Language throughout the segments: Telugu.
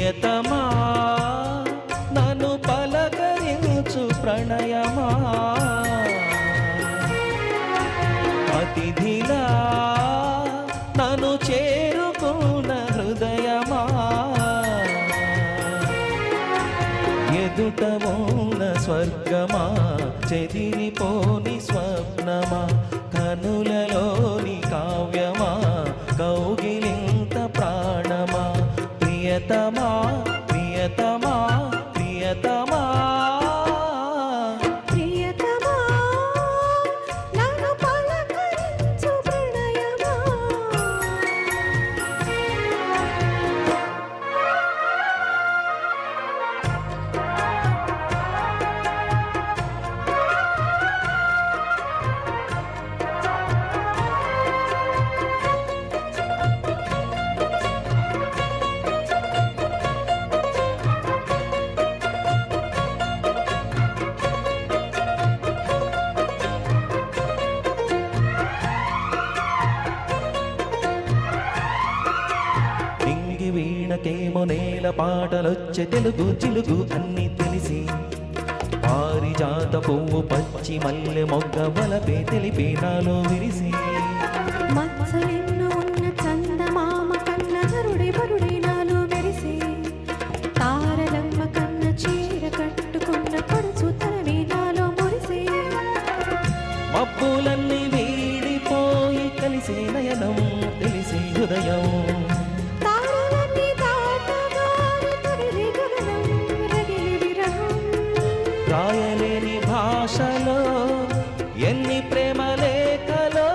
ప్రియతమా నన్ను పలకరించు ప్రణయమా అతిథిలా నన్ను చేరుకున్న హృదయమా ఎదుట ఉన్న స్వర్గమా చెదిరిపోని స్వప్నమా కనులలోని కావ్యమా కౌగిలింత ప్రాణమా ప్రియతమా ప్రియతమా ప్రియతమా వీణకేమో నేల పాటలొచ్చే తెలుగు చిలుగు అన్ని తెలిసి పారిజాత పువ్వు పచ్చి మల్లె మొగ్గ బలపే తెలిపే నాలో విరిసి మచ్చలెన్నో ఉన్న చందమామ కన్న ధరుడి బరుడి నాలో వెరిసి తారలమ్మ కన్న చీర కట్టుకున్న పడుచు తనవి నాలో మురిసి మబ్బులన్నీ వీడిపోయి కలిసే నయనం తెలిసి హృదయం రాయలేని భాషలో ఎన్ని ప్రేమ లేఖలో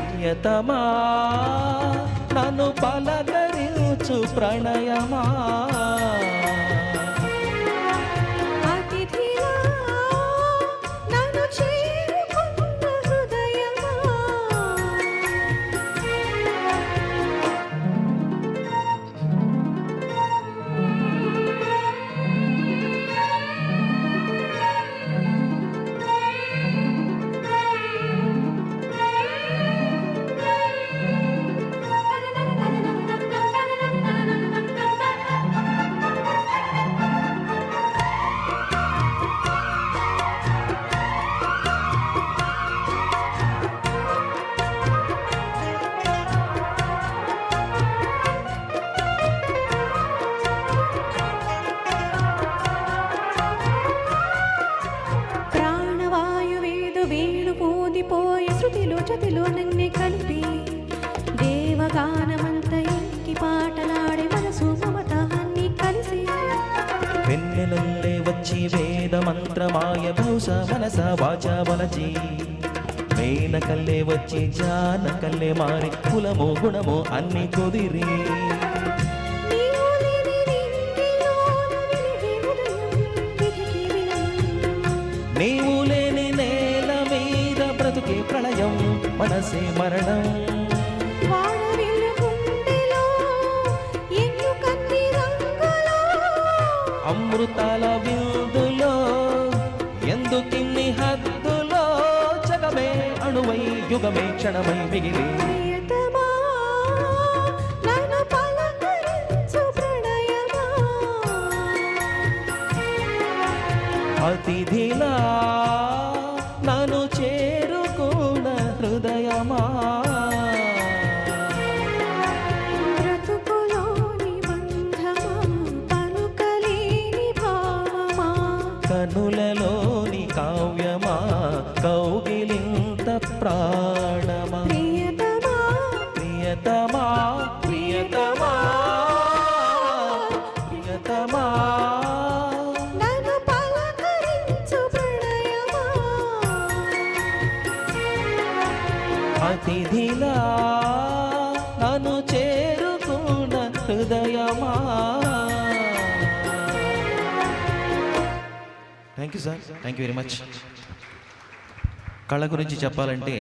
ప్రియతమా నన్ను పలకరించు ప్రణయమా పోయి శృతిలో చతిలో నన్నే కలిపి దేవగానమంత ఇంకి పాటలాడే మనసు మమత అన్ని కలిసి వెన్నెలల్లే వచ్చి వేద మంత్రమాయ భూష మనస వాచ వలచి మేనకల్లే వచ్చి జానకల్లే మారి కులమో గుణమో అన్ని కుదిరి నీవు లేని నేల మీద బ్రతుకే ప్రళయం మనసే మరణం అమృతాల విందులో ఎందుకిన్ని హద్దులో జగమే అణువై యుగమే క్షణమై మిగిలి అతిథిలా నన్ను చేరుకున్న హృదయమా బ్రతుకులోని బంధమా పలుకలేని భావమా కనులలోని కావ్యమా కౌగిలింత ప్రాణమా ప్రియతమా ప్రియతమా ప్రియతమా ప్రియతమా అతిథిలా నన్ను చేరుకున్న హృదయమా. Thank you sir, thank you very much. కళ గురించి చెప్పాలంటే